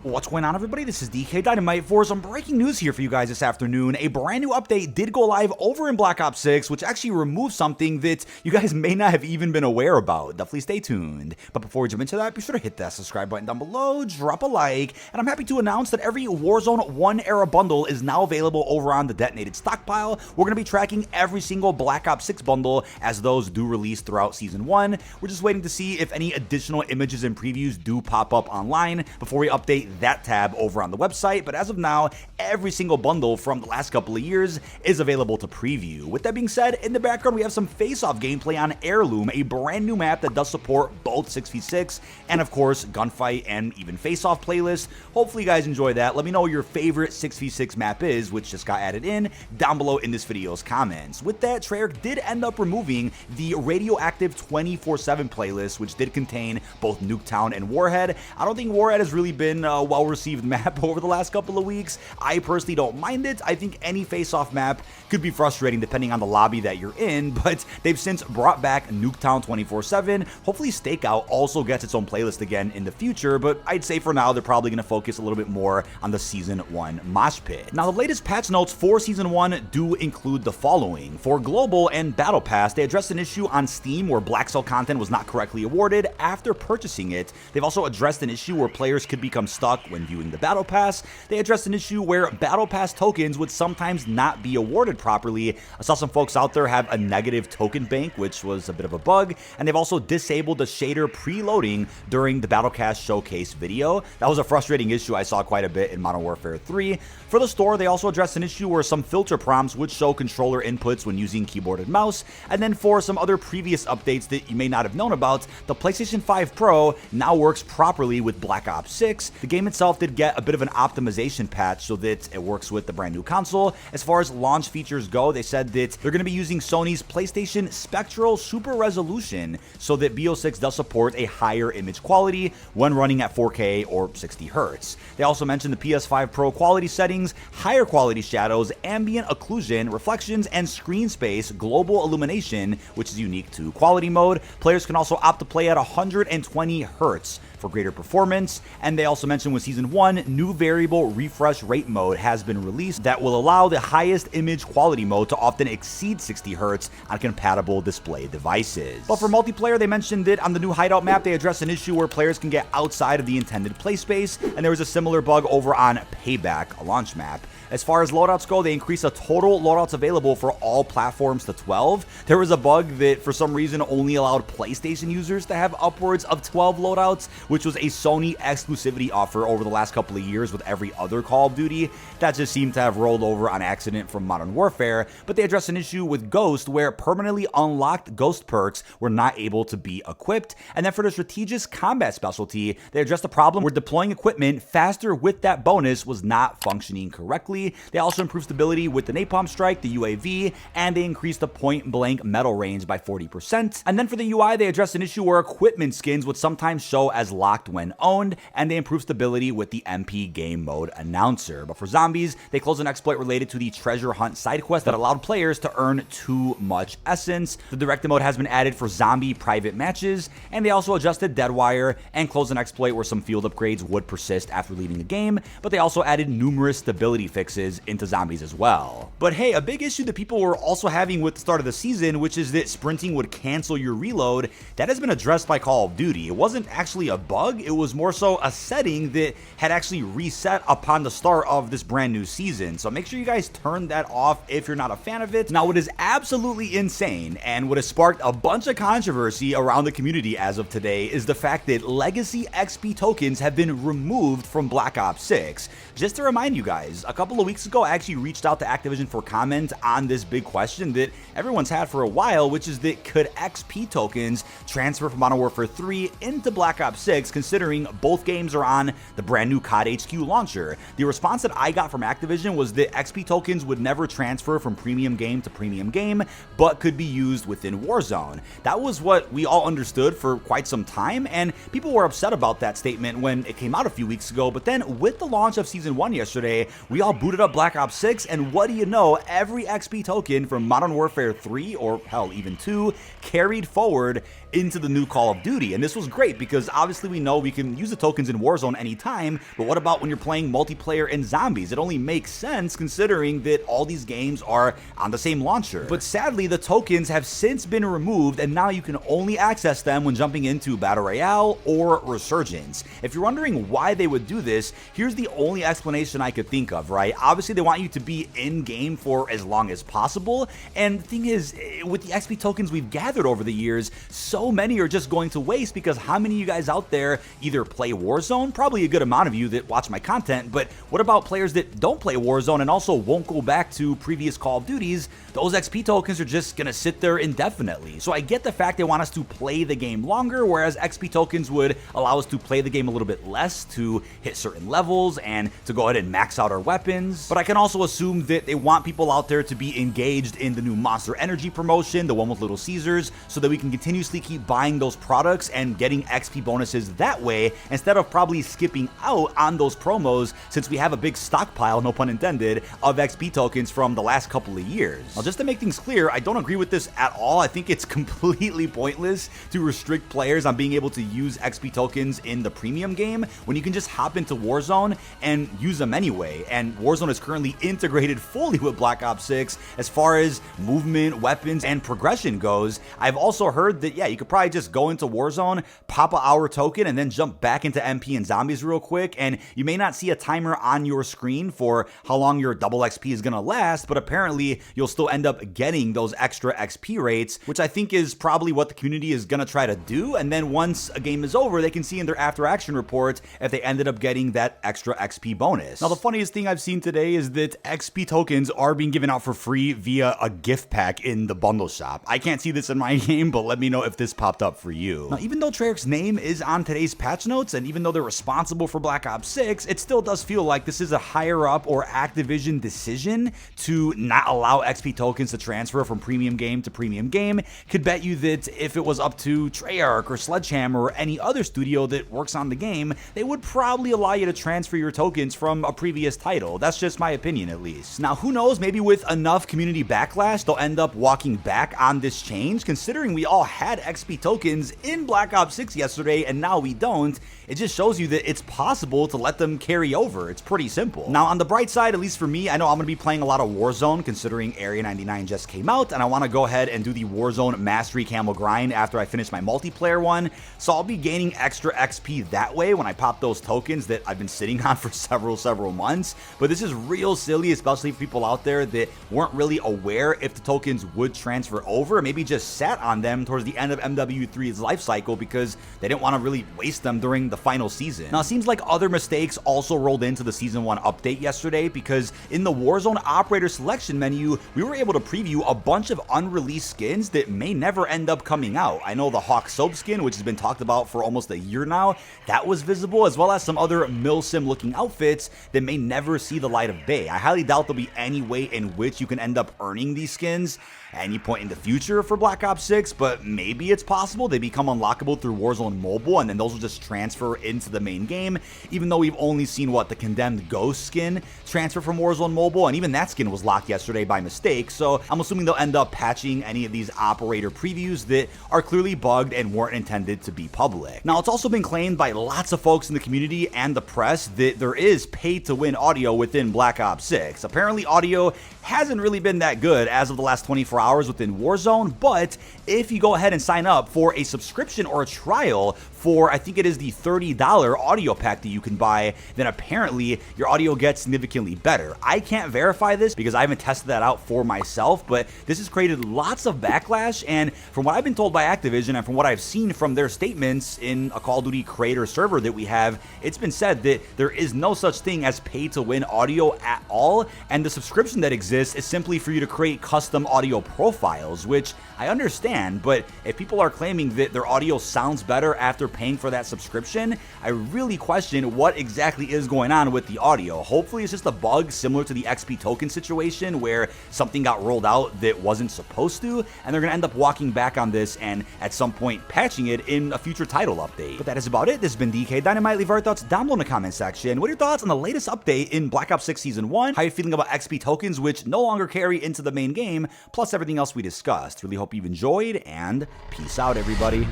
What's going on, everybody? This is dkdynamite for some breaking news here for you guys this afternoon. A brand new update did go live over in Black Ops 6, which actually removed something that you guys may not have even been aware about. Definitely stay tuned. But before we jump into that, be sure to hit that subscribe button down below, drop a like, and I'm happy to announce that every Warzone 1 era bundle is now available over on the detonated stockpile. We're going to be tracking every single Black Ops 6 bundle as those do release throughout Season 1. We're just waiting to see if any additional images and previews do pop up online before we update that tab over on the website, but as of now, every single bundle from the last couple of years is available to preview. With that being said, in the background we have some face-off gameplay on Heirloom, a brand new map that does support both 6v6 and of course gunfight and even face-off playlists. Hopefully you guys enjoy that. Let me know what your favorite 6v6 map is, which just got added in, down below in this video's comments. With that, Treyarch did end up removing the Radioactive 24/7 playlist, which did contain both Nuketown and Warhead. I don't think Warhead has really been well received map over the last couple of weeks. I personally don't mind it. I think any face-off map could be frustrating depending on the lobby that you're in, but they've since brought back Nuketown 24/7. Hopefully Stakeout also gets its own playlist again in the future, but I'd say for now they're probably going to focus a little bit more on the Season 1 mosh pit. Now the latest patch notes for Season 1 do include the following. For Global and Battle Pass, they addressed an issue on Steam where Black Cell content was not correctly awarded after purchasing it. They've also addressed an issue where players could become stuck when viewing the Battle Pass. They addressed an issue where Battle Pass tokens would sometimes not be awarded properly. I saw some folks out there have a negative token bank, which was a bit of a bug, and they've also disabled the shader preloading during the Battle Pass showcase video. That was a frustrating issue I saw quite a bit in Modern Warfare 3. For the store, they also addressed an issue where some filter prompts would show controller inputs when using keyboard and mouse. And then for some other previous updates that you may not have known about, the PlayStation 5 Pro now works properly with Black Ops 6. The game itself did get a bit of an optimization patch so that it works with the brand new console. As far as launch features go, they said that they're going to be using Sony's PlayStation Spectral Super Resolution so that BO6 does support a higher image quality when running at 4K or 60 Hz. They also mentioned the PS5 Pro quality settings, higher quality shadows, ambient occlusion, reflections, and screen space global illumination, which is unique to quality mode. Players can also opt to play at 120 Hz for greater performance. And they also mentioned with Season 1, new variable refresh rate mode has been released that will allow the highest image quality mode to often exceed 60 Hz on compatible display devices. But for multiplayer, they mentioned that on the new hideout map, they addressed an issue where players can get outside of the intended play space, and there was a similar bug over on Payback, a launch map. As far as loadouts go, they increased the total loadouts available for all platforms to 12. There was a bug that for some reason only allowed PlayStation users to have upwards of 12 loadouts, which was a Sony exclusivity offer over the last couple of years with every other Call of Duty. That just seemed to have rolled over on accident from Modern Warfare, but they addressed an issue with Ghost where permanently unlocked Ghost perks were not able to be equipped. And then for the strategist combat specialty, they addressed a problem where deploying equipment faster with that bonus was not functioning correctly. They also improved stability with the Napalm Strike, the UAV, and they increased the point-blank metal range by 40%. And then for the UI, they addressed an issue where equipment skins would sometimes show as locked when owned, and they improved stability with the MP Game Mode announcer. But for zombies, they closed an exploit related to the treasure hunt side quest that allowed players to earn too much essence. The directed mode has been added for zombie private matches, and they also adjusted Deadwire and closed an exploit where some field upgrades would persist after leaving the game, but they also added numerous stability fixes into zombies as well. But hey, a big issue that people were also having with the start of the season, which is that sprinting would cancel your reload, that has been addressed by Call of Duty. It wasn't actually a bug, it was more so a setting that had actually reset upon the start of this brand new season. So make sure you guys turn that off if you're not a fan of it. Now, what is absolutely insane and what has sparked a bunch of controversy around the community as of today is the fact that legacy XP tokens have been removed from Black Ops 6. Just to remind you guys, a couple of weeks ago, I actually reached out to Activision for comment on this big question that everyone's had for a while, which is that could XP tokens transfer from Modern Warfare 3 into Black Ops 6, considering both games are on the brand new COD HQ launcher? The response that I got from Activision was that XP tokens would never transfer from premium game to premium game, but could be used within Warzone. That was what we all understood for quite some time, and people were upset about that statement when it came out a few weeks ago, but then with the launch of Season 1 yesterday, we all booted up Black Ops 6, and what do you know, every XP token from Modern Warfare 3, or hell, even 2, carried forward into the new Call of Duty. And this was great because obviously we know we can use the tokens in Warzone anytime, but what about when you're playing multiplayer in Zombies? It only makes sense considering that all these games are on the same launcher. But sadly, the tokens have since been removed, and now you can only access them when jumping into Battle Royale or Resurgence. If you're wondering why they would do this, here's the only explanation I could think of, right? Obviously, they want you to be in-game for as long as possible, and the thing is, with the XP tokens we've gathered over the years, so many are just going to waste because how many of you guys out there either play Warzone? Probably a good amount of you that watch my content, but what about players that don't play Warzone and also won't go back to previous Call of Duties? Those XP tokens are just gonna sit there indefinitely. So I get the fact they want us to play the game longer, whereas XP tokens would allow us to play the game a little bit less, to hit certain levels and to go ahead and max out our weapons. But I can also assume that they want people out there to be engaged in the new Monster Energy promotion, the one with Little Caesars, so that we can continuously keep buying those products and getting XP bonuses that way, instead of probably skipping out on those promos, since we have a big stockpile, no pun intended, of XP tokens from the last couple of years. Now, just to make things clear, I don't agree with this at all. I think it's completely pointless to restrict players on being able to use XP tokens in the premium game when you can just hop into Warzone and use them anyway. And Warzone is currently integrated fully with Black Ops 6 as far as movement, weapons, and progression goes. I've also heard that, yeah, you could probably just go into Warzone, pop an hour token, and then jump back into MP and Zombies real quick, and you may not see a timer on your screen for how long your double XP is gonna last, but apparently you'll still end up getting those extra XP rates, which I think is probably what the community is gonna try to do. And then once a game is over, they can see in their after action report if they ended up getting that extra XP bonus. Now, the funniest thing I've seen today is that XP tokens are being given out for free via a gift pack in the bundle shop. I can't see this in my game, but let me know if this popped up for you. Now, even though Treyarch's name is on today's patch notes, and even though they're responsible for Black Ops 6, it still does feel like this is a higher up or Activision decision to not allow XP tokens to transfer from premium game to premium game. Could bet you that if it was up to Treyarch or Sledgehammer or any other studio that works on the game, they would probably allow you to transfer your tokens from a previous title. That's just my opinion, at least. Now, who knows, maybe with enough community backlash, they'll end up walking back on this change, considering we all had XP tokens in Black Ops 6 yesterday and now we don't. It just shows you that it's possible to let them carry over. It's pretty simple. Now, on the bright side, at least for me, I know I'm going to be playing a lot of Warzone considering Area 99 just came out, and I want to go ahead and do the Warzone Mastery Camel Grind after I finish my multiplayer one. So I'll be gaining extra XP that way when I pop those tokens that I've been sitting on for several months. But this is real silly, especially for people out there that weren't really aware if the tokens would transfer over, maybe just sat on them towards the end of MW3's life cycle because they didn't want to really waste them during the final season. Now, it seems like other mistakes also rolled into the Season 1 update yesterday, because in the Warzone operator selection menu, we were able to preview a bunch of unreleased skins that may never end up coming out. I know the Hawk Soap skin, which has been talked about for almost a year now, that was visible, as well as some other milsim looking outfits that may never see the light of day. I highly doubt there'll be any way in which you can end up earning these skins at any point in the future for Black Ops 6, but maybe it's possible they become unlockable through Warzone Mobile, and then those will just transfer into the main game, even though we've only seen, what, the Condemned Ghost skin transfer from Warzone Mobile, and even that skin was locked yesterday by mistake. So I'm assuming they'll end up patching any of these operator previews that are clearly bugged and weren't intended to be public. Now, it's also been claimed by lots of folks in the community and the press that there is pay-to-win audio within Black Ops 6. Apparently, audio hasn't really been that good as of the last 24 hours within Warzone, but if you go ahead and sign up for a subscription or a trial for, I think it is the $30 audio pack that you can buy, then apparently your audio gets significantly better. I can't verify this because I haven't tested that out for myself, but this has created lots of backlash, and from what I've been told by Activision and from what I've seen from their statements in a Call of Duty creator server that we have, it's been said that there is no such thing as pay-to-win audio at all, and the subscription that exists is simply for you to create custom audio profiles, which I understand, but if people are claiming that their audio sounds better after paying for that subscription, I really question what exactly is going on with the audio. Hopefully it's just a bug similar to the XP token situation where something got rolled out that wasn't supposed to, and they're going to end up walking back on this and at some point patching it in a future title update. But that is about it. This has been dkdynamite. Leave our thoughts down below in the comment section. What are your thoughts on the latest update in Black Ops 6 Season 1? How are you feeling about XP tokens, which no longer carry into the main game, plus everything else we discussed? Really hope you've enjoyed, and peace out, everybody.